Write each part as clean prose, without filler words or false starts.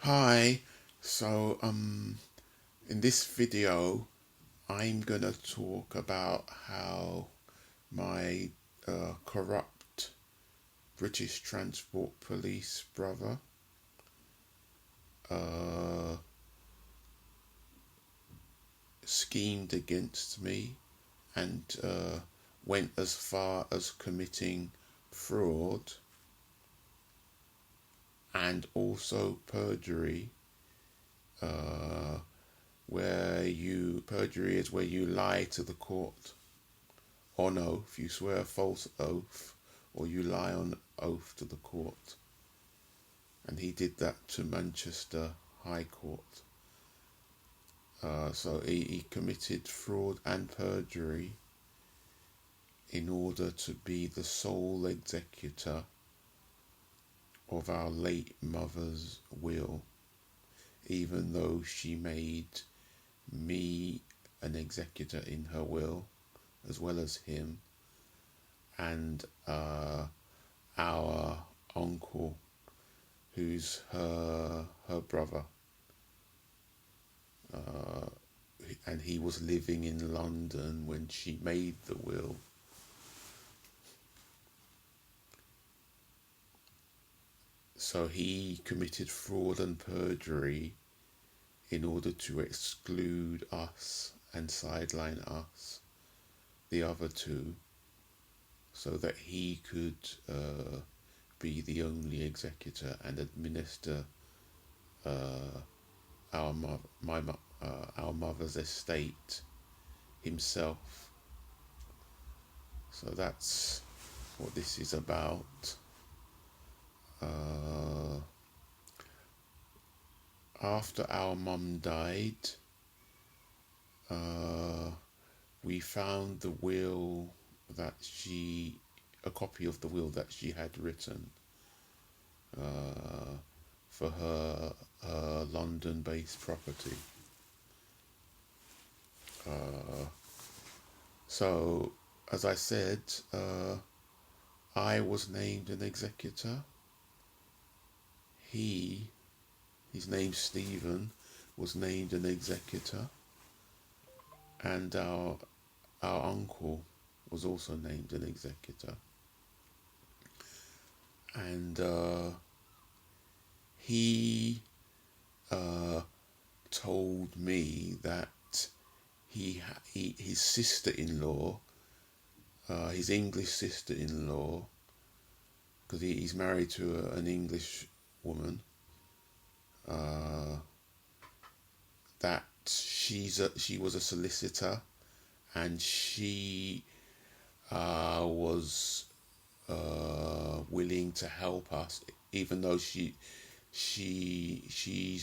Hi, so in this video I'm gonna talk about how my corrupt British Transport Police brother schemed against me and went as far as committing fraud and also perjury, perjury is where you lie to the court on oath, you swear a false oath, or you lie on oath to the court. And he did that to Manchester High Court. So he committed fraud and perjury in order to be the sole executor of our late mother's will, even though she made me an executor in her will, as well as him and our uncle, who's her brother, and he was living in London when she made the will. So he committed fraud and perjury in order to exclude us and sideline us, the other two, so that he could be the only executor and administer our mother's estate himself. So that's what this is about. After our mum died, we found the will that a copy of the will that she had written for her London-based property. So, as I said, I was named an executor. His name's Stephen, was named an executor, and our uncle was also named an executor. And he told me that his sister-in-law, his English sister-in-law, because he's married to an English woman, that she was a solicitor, and she was willing to help us, even though she's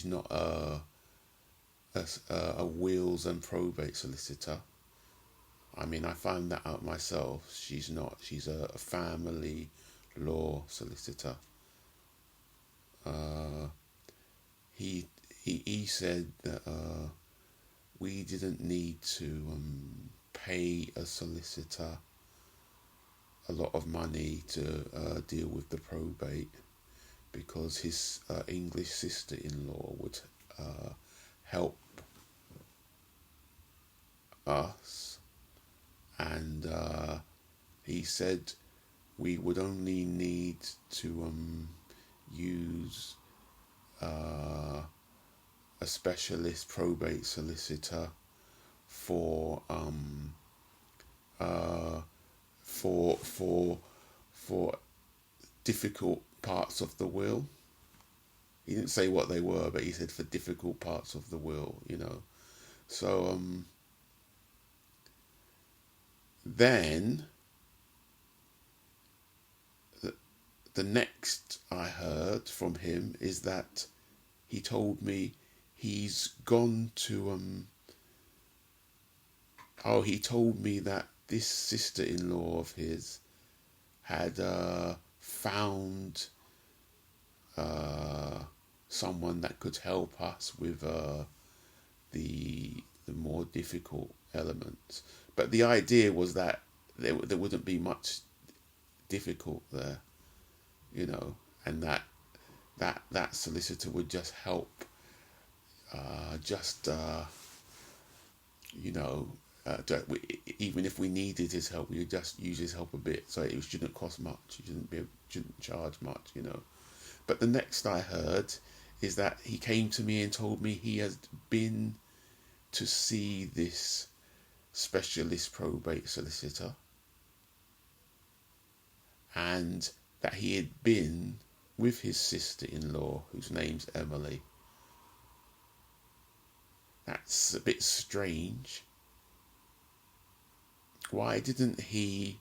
not a wills and probate solicitor. I mean, I found that out myself. She's not. She's a family law solicitor. He said that we didn't need to pay a solicitor a lot of money to deal with the probate, because his English sister-in-law would help us, and he said we would only need to use a specialist probate solicitor for difficult parts of the will. He didn't say what they were, but he said for difficult parts of the will, So then the next I heard from him is that he told me he's gone to he told me that this sister-in-law of his had found someone that could help us with the more difficult elements. But the idea was that there wouldn't be much difficult there, and that that solicitor would just help, just you know, even if we needed his help, we would just use his help a bit, so it shouldn't cost much. It shouldn't charge much, you know. But the next I heard is that he came to me and told me he has been to see this specialist probate solicitor, and that he had been with his sister-in-law, whose name's Emily. That's a bit strange. Why didn't he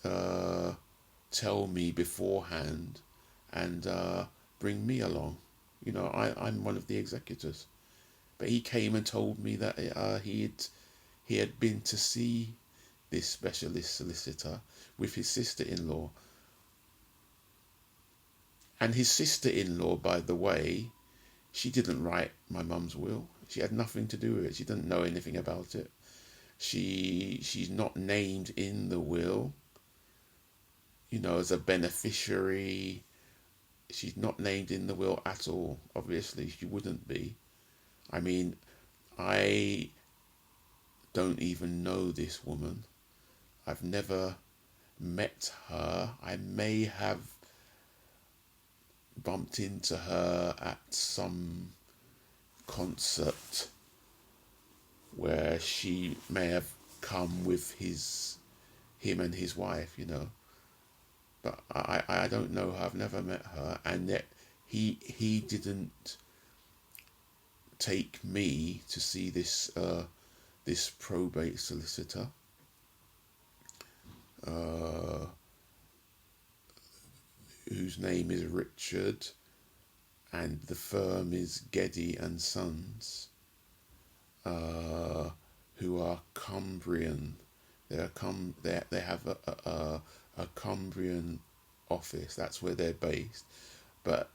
tell me beforehand and bring me along? You know, I'm one of the executors. But he came and told me that he had been to see this specialist solicitor with his sister-in-law. And his sister-in-law, by the way, she didn't write my mum's will. She had nothing to do with it. She didn't know anything about it. She's not named in the will, you know, as a beneficiary. She's not named in the will at all. Obviously, she wouldn't be. I mean, I don't even know this woman. I've never met her. I may have bumped into her at some concert where she may have come with him and his wife, you know. But I don't know her. I've never met her, and yet he didn't take me to see this this probate solicitor, whose name is Richard, and the firm is Gedye and Sons, who are Cumbrian. They have a Cumbrian office. That's where they're based, but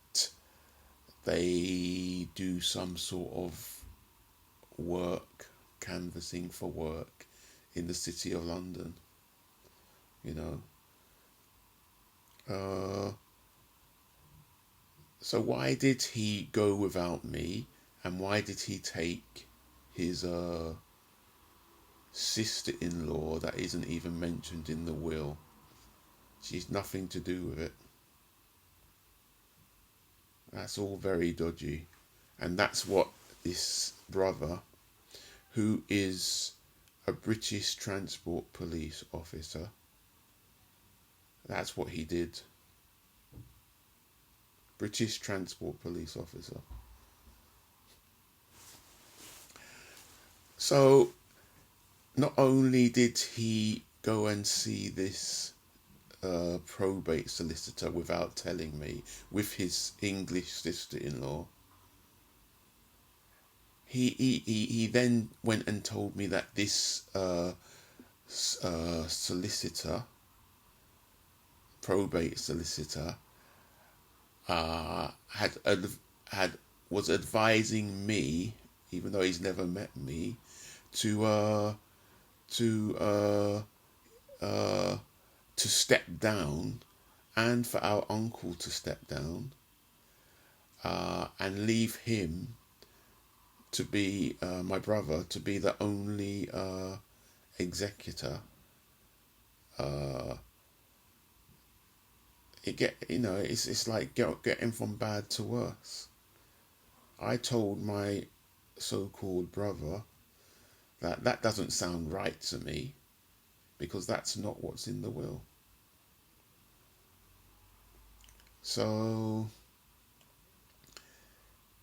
they do some sort of work, canvassing for work in the City of London, you know. So why did he go without me, and why did he take his sister-in-law that isn't even mentioned in the will? She's nothing to do with it. That's all very dodgy. And that's what this brother, who is a British Transport Police officer, that's what he did. British Transport Police officer. So not only did he go and see this probate solicitor without telling me, with his English sister-in-law, he then went and told me that this solicitor, probate solicitor, was advising me, even though he's never met me, to step down, and for our uncle to step down, and leave him to be my brother to be the only executor. It's like getting from bad to worse. I told my so-called brother that doesn't sound right to me, because that's not what's in the will. So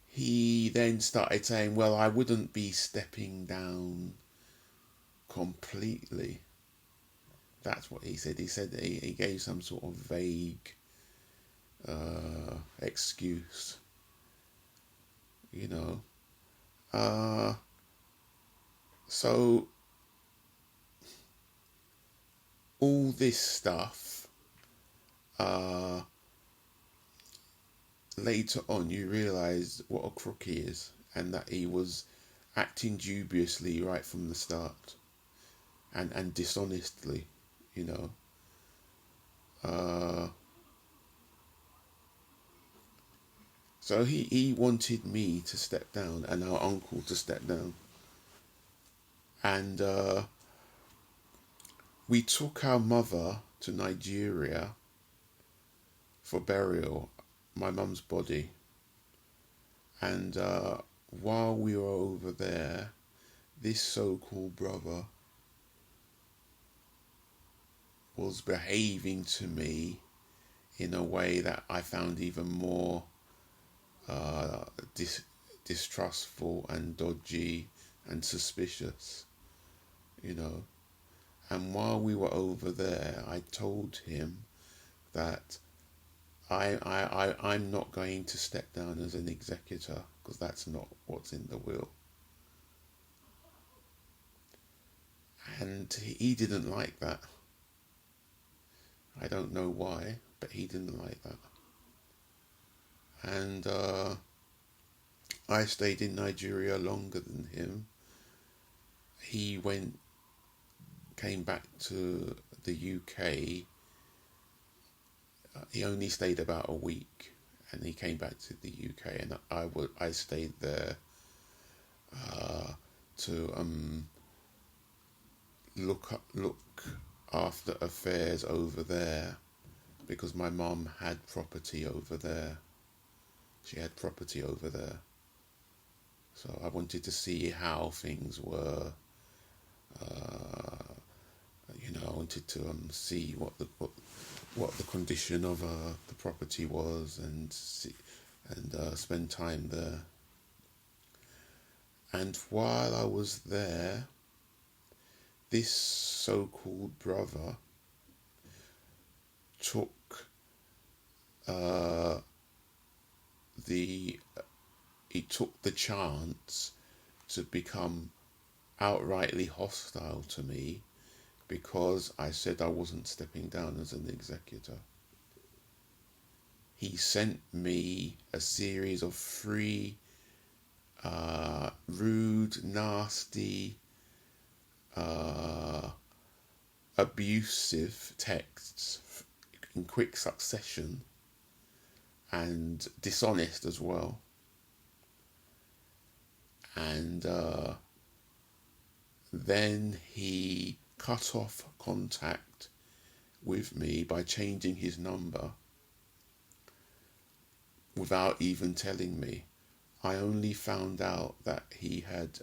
he then started saying, well, I wouldn't be stepping down completely. That's what he said. He said he gave some sort of vague excuse, you know. So all this stuff, later on you realise what a crook he is, and that he was acting dubiously right from the start, and dishonestly, you know. So he wanted me to step down and our uncle to step down. And we took our mother to Nigeria for burial, my mum's body. And while we were over there, this so-called brother was behaving to me in a way that I found even more distrustful and dodgy and suspicious, you know. And while we were over there, I told him that I'm not going to step down as an executor because that's not what's in the will. And he didn't like that. I don't know why, but he didn't like that. And I stayed in Nigeria longer than him. He came back to the UK. He only stayed about a week, and he came back to the UK, and I stayed there to look after affairs over there, because my mum had property over there. She had property over there. So I wanted to see how things were. I wanted to see what the condition of the property was, and spend time there. And while I was there, this so-called brother took the chance to become outrightly hostile to me because I said I wasn't stepping down as an executor. He sent me a series of 3 rude, nasty, abusive texts in quick succession, and dishonest as well. And then he cut off contact with me by changing his number without even telling me. I only found out that he had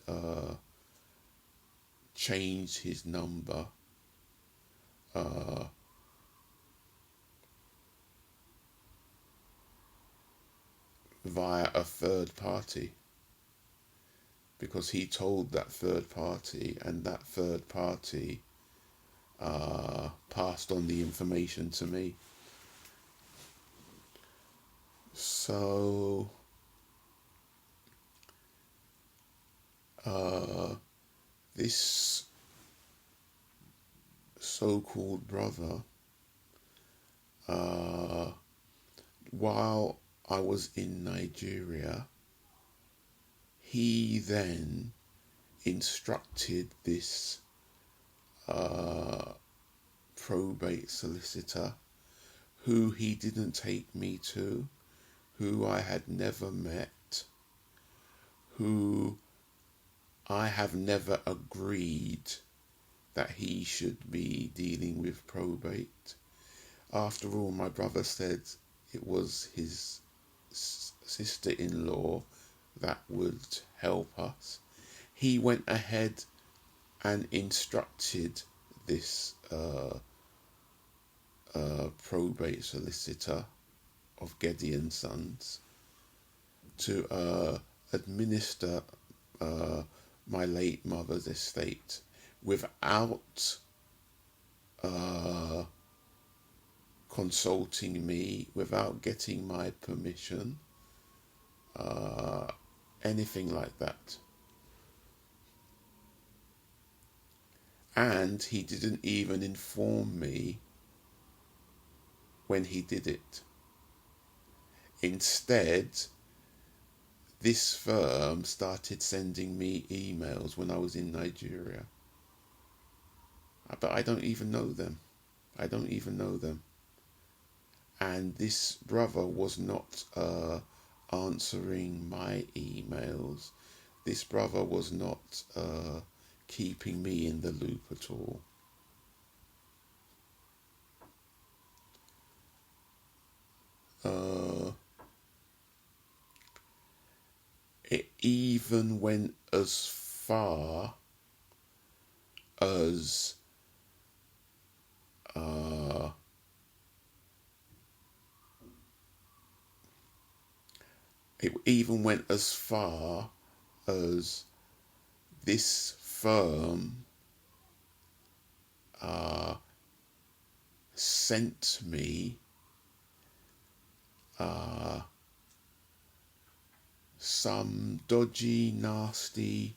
changed his number via a third party, because he told that third party, and that third party passed on the information to me. So this so-called brother, while I was in Nigeria, he then instructed this probate solicitor, who he didn't take me to, who I had never met, who I have never agreed that he should be dealing with probate. After all, my brother said it was his sister-in-law that would help us. He went ahead and instructed this probate solicitor of Gedye Sons to administer my late mother's estate without consulting me, without getting my permission, anything like that. And he didn't even inform me when he did it. Instead, this firm started sending me emails when I was in Nigeria. But I don't even know them. And this brother was not answering my emails. This brother was not keeping me in the loop at all. It even went as far as this firm sent me some dodgy, nasty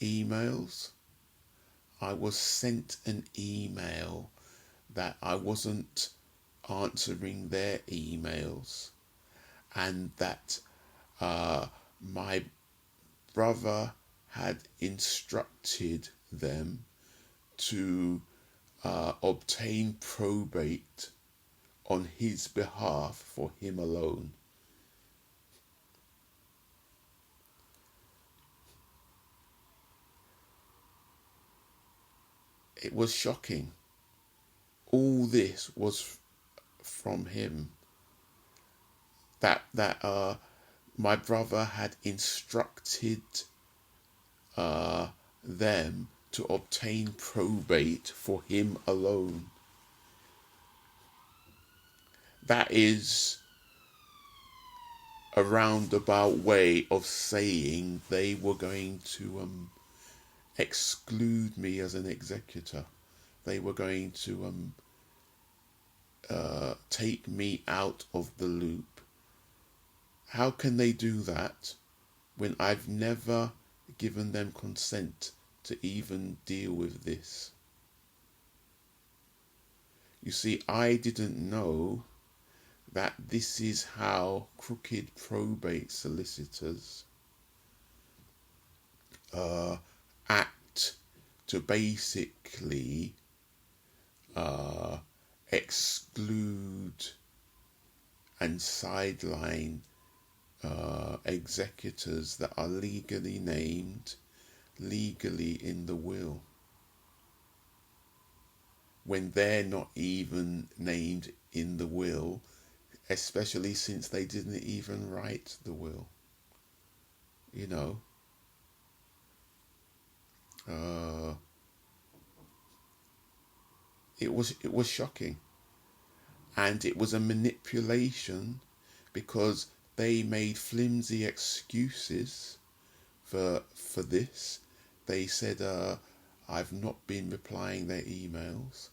emails. I was sent an email that I wasn't answering their emails, and that my brother had instructed them to obtain probate on his behalf for him alone. It was shocking. All this was from him. That my brother had instructed them to obtain probate for him alone. That is a roundabout way of saying they were going to exclude me as an executor. They were going to take me out of the loop. How can they do that when I've never given them consent to even deal with this? You see, I didn't know that this is how crooked probate solicitors act to basically exclude and sideline executors that are legally named, legally in the will, when they're not even named in the will, especially since they didn't even write the will. You know, it was shocking, and it was a manipulation, because they made flimsy excuses for this. They said, I've not been replying their emails.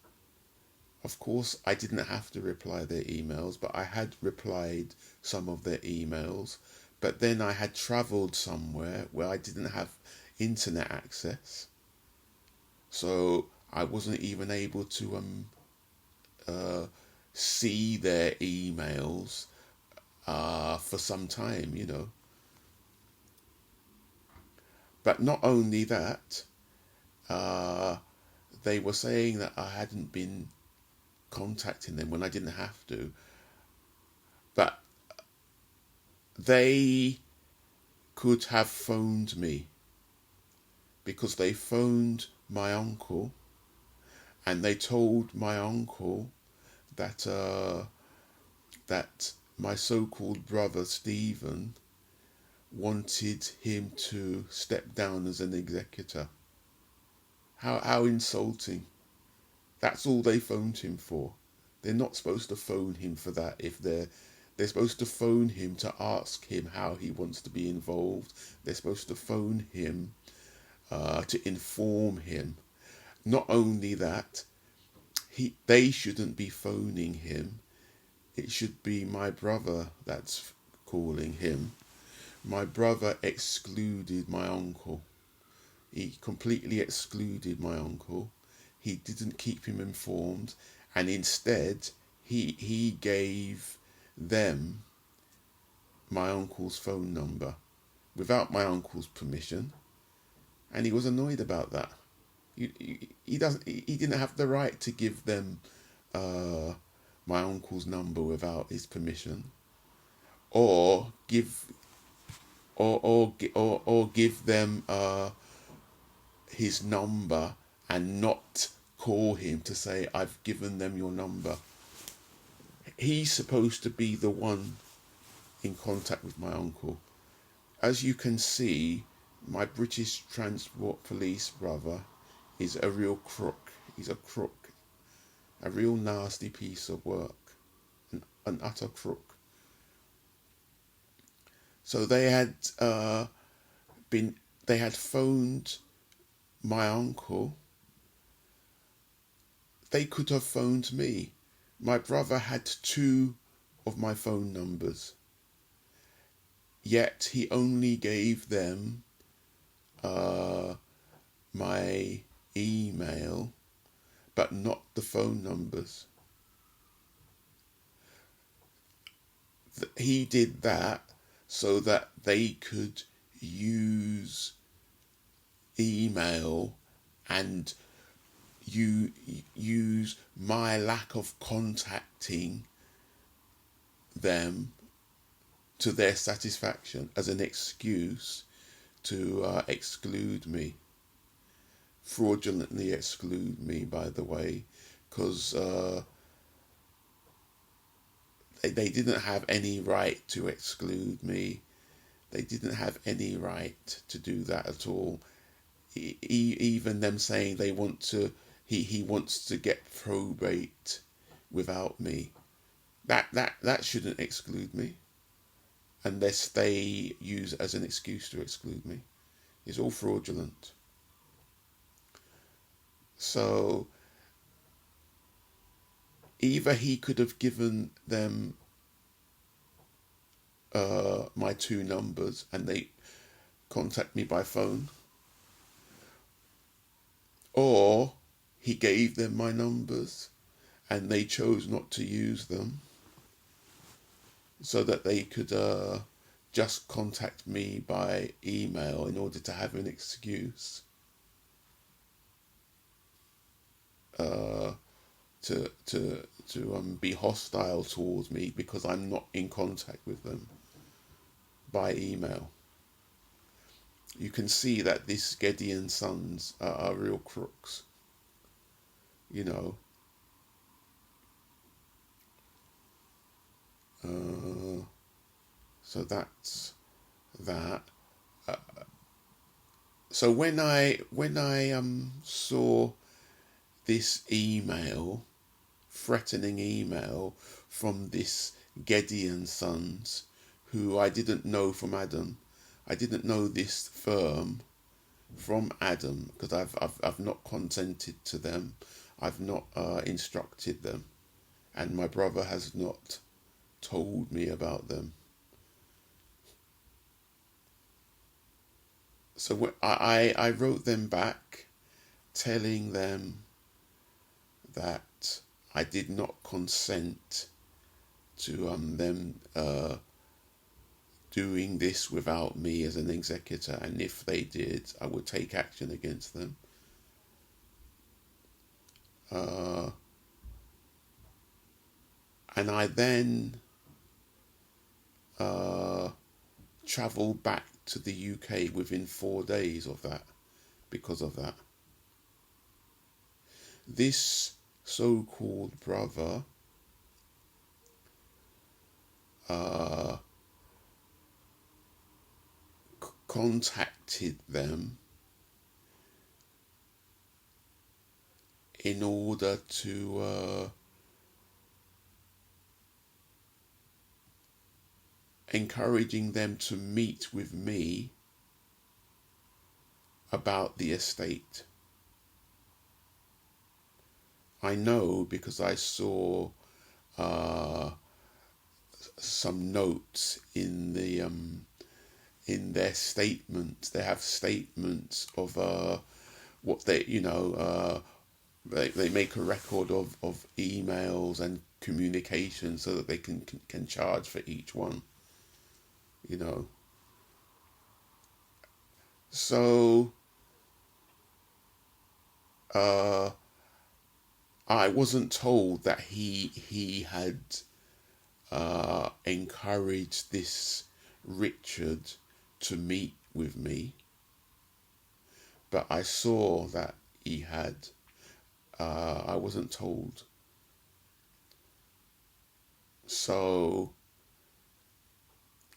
Of course, I didn't have to reply their emails, but I had replied some of their emails. But then I had travelled somewhere where I didn't have internet access, so I wasn't even able to see their emails for some time, you know. But not only that, they were saying that I hadn't been contacting them when I didn't have to. But they could have phoned me, because they phoned my uncle, and they told my uncle that that my so-called brother Stephen wanted him to step down as an executor. How insulting. That's all they phoned him for. They're not supposed to phone him for that. If they're supposed to phone him to ask him how he wants to be involved. They're supposed to phone him to inform him. Not only that, they shouldn't be phoning him. It should be my brother that's calling him. My brother excluded my uncle. He completely excluded my uncle. He didn't keep him informed, and instead he gave them my uncle's phone number without my uncle's permission, and he was annoyed about that. He didn't have the right to give them my uncle's number without his permission, or give or give them his number and not call him to say, I've given them your number. He's supposed to be the one in contact with my uncle. As you can see, my British Transport Police brother is a real crook. He's a crook, a real nasty piece of work, an utter crook. So they had phoned my uncle. They could have phoned me. My brother had 2 of my phone numbers, yet he only gave them my email, but not the phone numbers. He did that so that they could use email and use my lack of contacting them to their satisfaction as an excuse to exclude me, fraudulently exclude me, by the way, because they didn't have any right to exclude me. They didn't have any right to do that at all. Even them saying they want to, he wants to get probate without me. That shouldn't exclude me, unless they use it as an excuse to exclude me. It's all fraudulent. So either he could have given them my 2 numbers and they contact me by phone, or he gave them my numbers and they chose not to use them so that they could just contact me by email in order to have an excuse to be hostile towards me because I'm not in contact with them by email. You can see that this Gedye Sons are real crooks, you know. So that's that. So when I saw this email, threatening email from this Gedye Sons, who I didn't know from Adam. I didn't know this firm from Adam because I've not consented to them. I've not instructed them, and my brother has not told me about them. So I wrote them back telling them that I did not consent to them doing this without me as an executor, and if they did, I would take action against them. And I then travelled back to the UK within 4 days of that, because of that. This so-called brother contacted them in order to encouraging them to meet with me about the estate. I know because I saw some notes in the in their statements. They have statements of what they, they make a record of emails and communication so that they can charge for each one, So I wasn't told that he had encouraged this Richard to meet with me, but I saw that he had, I wasn't told. So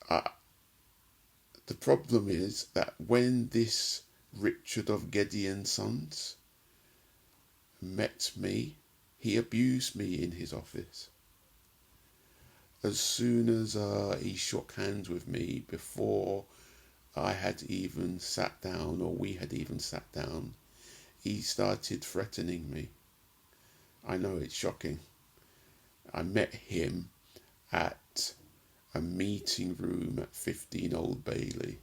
the problem is that when this Richard of Gedye Sons met me, he abused me in his office. As soon as he shook hands with me, before I had even sat down, or we had even sat down, he started threatening me. I know it's shocking. I met him at a meeting room at 15 Old Bailey.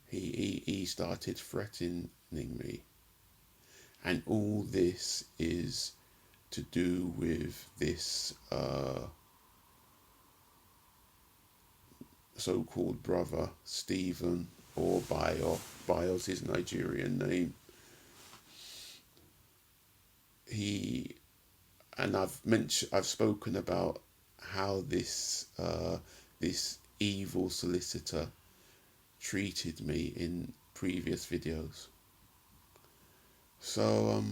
He started threatening me. And all this is to do with this so-called brother, Stephen, or Bio's his Nigerian name. I've spoken about how this evil solicitor treated me in previous videos. So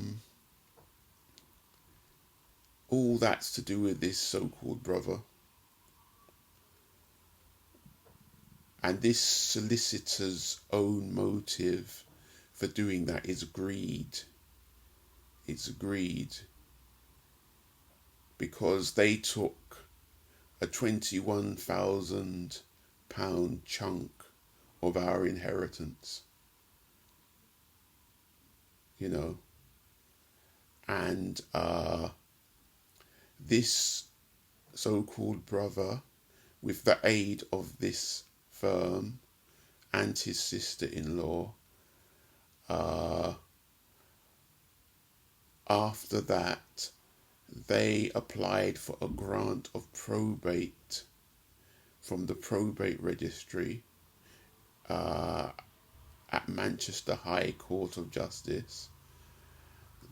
all that's to do with this so-called brother. And this solicitor's own motive for doing that is greed. It's greed. Because they took a £21,000 chunk of our inheritance. You know. And this so-called brother, with the aid of this firm and his sister-in-law, after that they applied for a grant of probate from the probate registry at Manchester High Court of Justice.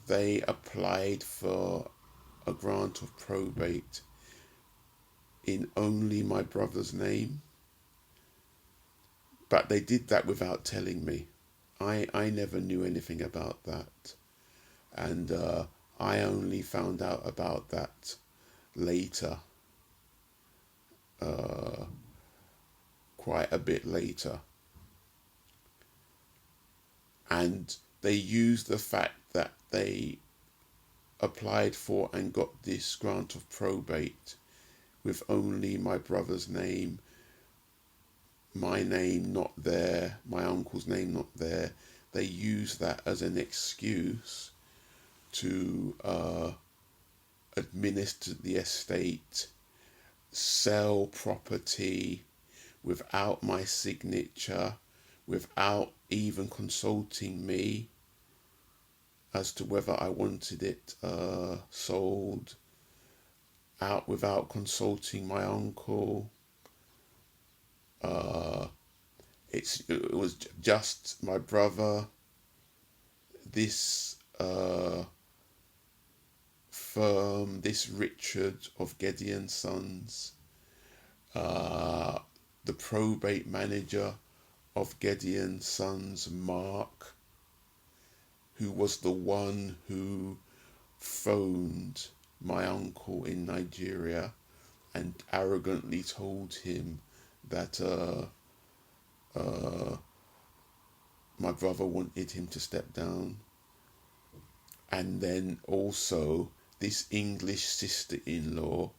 They applied for a grant of probate in only my brother's name, but they did that without telling me. I never knew anything about that, and I only found out about that later, quite a bit later. And they used the fact that they applied for and got this grant of probate with only my brother's name, my name not there, my uncle's name not there. They used that as an excuse to administer the estate, sell property without my signature, without even consulting me as to whether I wanted it sold, without consulting my uncle. It was just my brother, this firm, this Richard of Gedye Sons, the probate manager of Gedye Sons, Mark, who was the one who phoned my uncle in Nigeria and arrogantly told him that my brother wanted him to step down. And then also this English sister-in-law,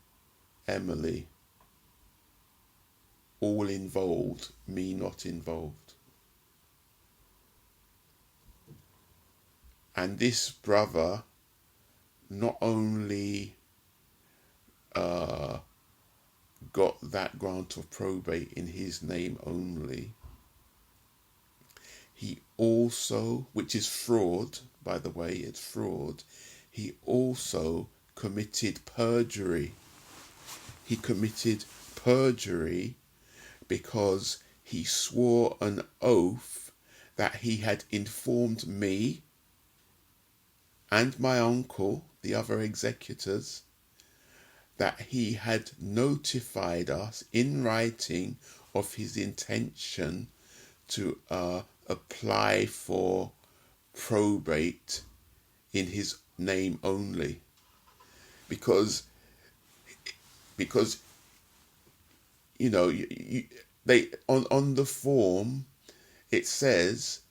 Emily, all involved, me not involved. And this brother not only got that grant of probate in his name only, he also, which is fraud, by the way, it's fraud, he also committed perjury. He committed perjury because he swore an oath that he had informed me and my uncle, the other executors, that he had notified us in writing of his intention to apply for probate in his name only, because they on the form it says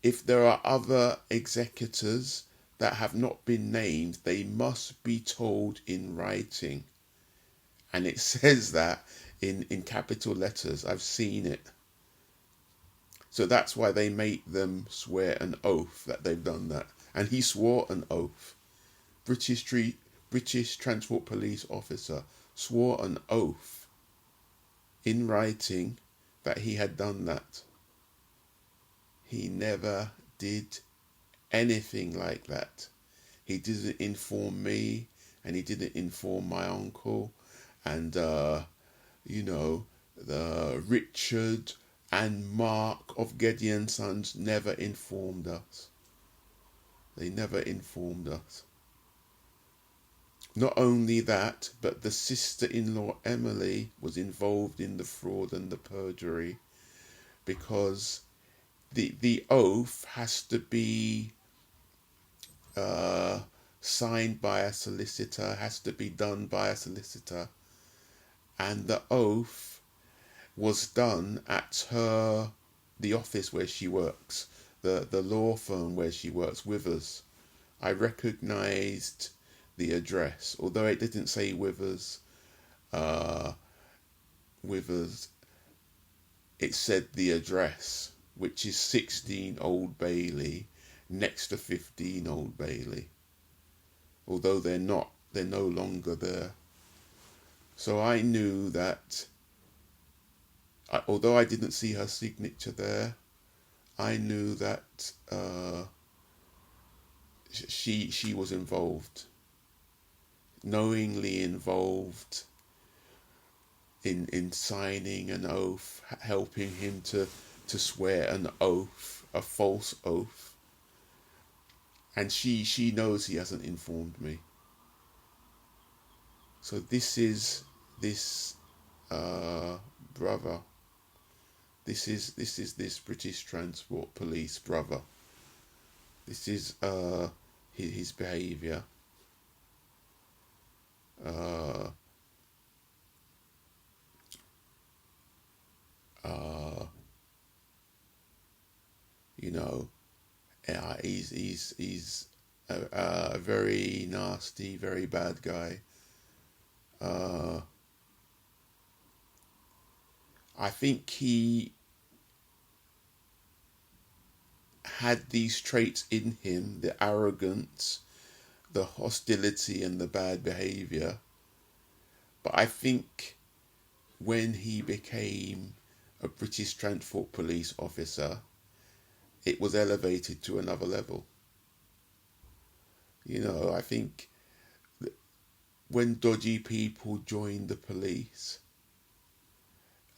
if there are other executors that have not been named, they must be told in writing. And it says that in capital letters. I've seen it. So that's why they make them swear an oath that they've done that. And he swore an oath. British Transport Police officer swore an oath in writing that he had done that. He never did anything like that. He didn't inform me, and he didn't inform my uncle, and the Richard and Mark of Gedye Sons never informed us. They never informed us. Not only that, but the sister-in-law Emily was involved in the fraud and the perjury, because the oath has to be signed by a solicitor, has to be done by a solicitor, and the oath was done at the office where she works, the law firm where she works, Withers. I recognised the address, although it didn't say Withers. Withers. It said the address, which is 16 Old Bailey, next to 15 Old Bailey. Although they're no longer there. So I knew that, although I didn't see her signature there, I knew that she was involved, knowingly involved in signing an oath, helping him to swear an oath, a false oath. And she knows he hasn't informed me. So this is this brother. This is this British Transport Police brother. This is his behaviour. He's a very nasty, very bad guy. I think he had these traits in him, the arrogance, the hostility and the bad behaviour. But I think when he became a British Transport Police officer, it was elevated to another level. I think when dodgy people join the police,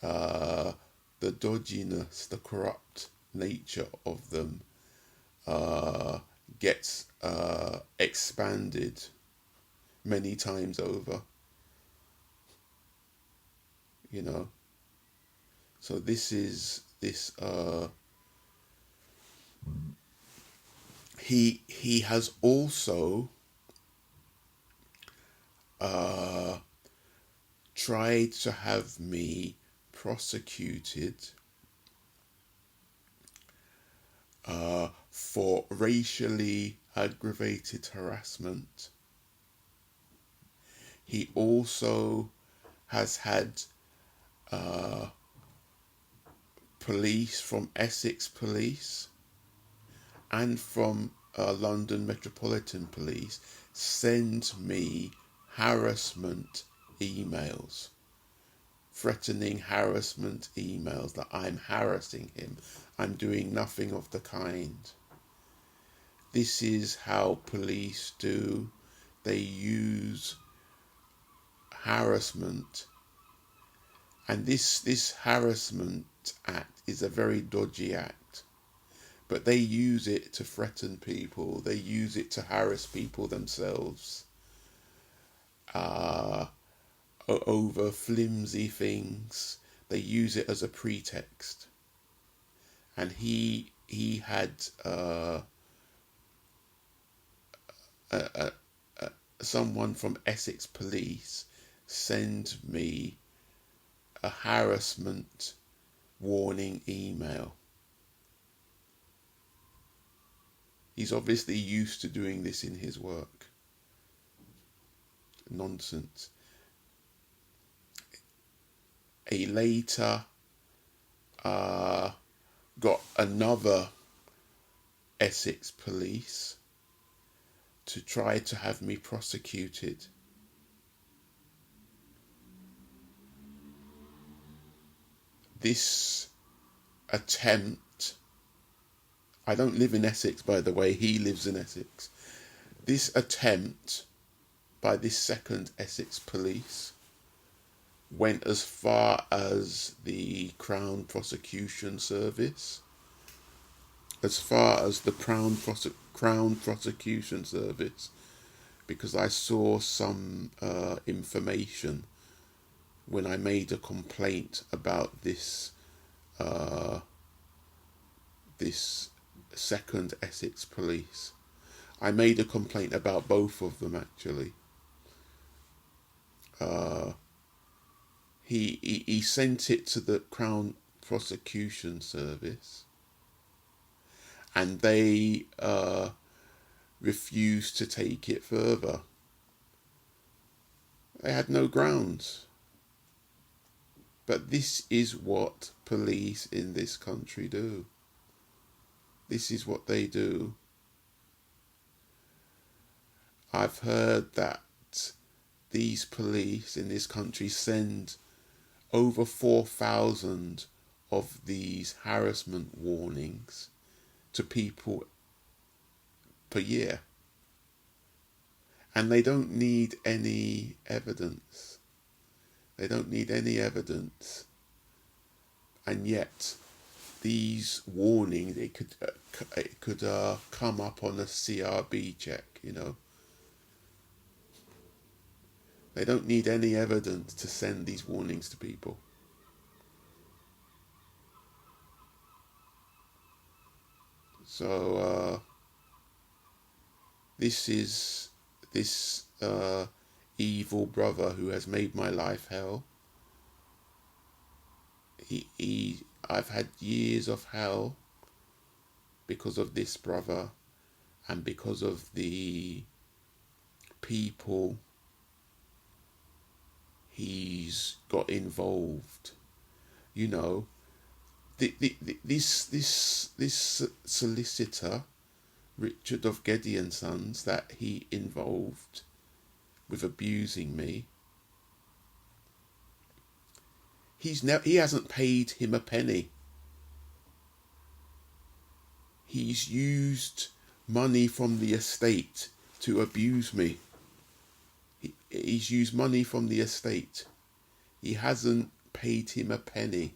the dodginess, the corrupt nature of them gets expanded many times over. So this he has also tried to have me prosecuted for racially aggravated harassment. He also has had police from Essex Police and from London Metropolitan Police send me harassment emails, threatening harassment emails that I'm harassing him. I'm doing nothing of the kind. This is how police do. They use harassment, and this harassment act is a very dodgy act, but they use it to threaten people. They use it to harass people themselves. uh, over flimsy things. They use it as a pretext. And he had someone from Essex Police send me a harassment warning email. He's obviously used to doing this in his work. Nonsense. He later got another Essex Police to try to have me prosecuted. This attempt, I don't live in Essex, by the way, he lives in Essex. This attempt by this second Essex Police went as far as the Crown Prosecution Service, as far as the Crown Prosecution Service, because I saw some information when I made a complaint about this this second Essex Police. I made a complaint about both of them, actually. He sent it to the Crown Prosecution Service, and they refused to take it further. They had no grounds. But this is what police in this country do. This is what they do. I've heard that these police in this country send over 4,000 of these harassment warnings to people per year. And they don't need any evidence. They don't need any evidence. And yet, these warnings, it could come up on a CRB check, you know. They don't need any evidence to send these warnings to people. So this evil brother who has made my life hell. I've had years of hell because of this brother and because of the people he's got involved. You know, this solicitor, Richard of Gedye Sons, that he involved with abusing me, he hasn't paid him a penny. He's used money from the estate to abuse me. He's used money from the estate. He hasn't paid him a penny.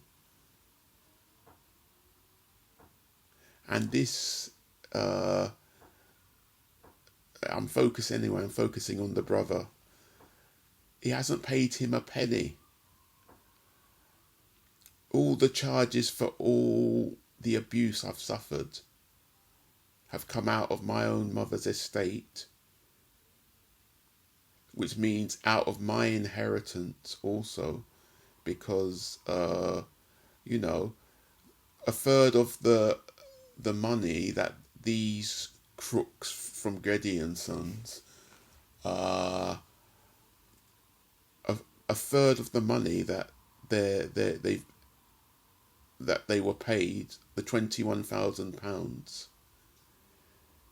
And this, I'm focusing on the brother. He hasn't paid him a penny. All the charges for all the abuse I've suffered have come out of my own mother's estate, which means out of my inheritance also, because, you know, a third of the money that these crooks from Gedye Sons, a third of the money that they were paid, the £21,000,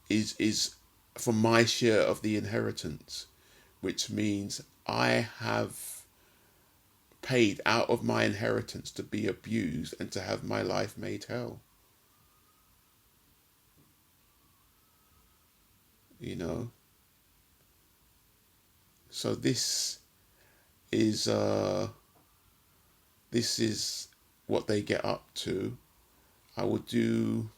is from my share of the inheritance, which means I have paid out of my inheritance to be abused and to have my life made hell. You know, so this is what they get up to. I will do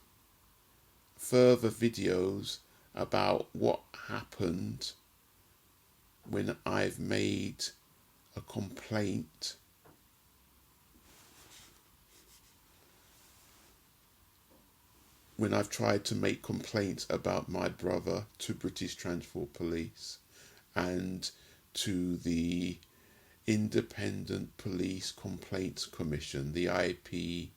further videos about what happened when I've made a complaint when I've tried to make complaints about my brother to British Transport Police and to the Independent Police Complaints Commission, the IPCC,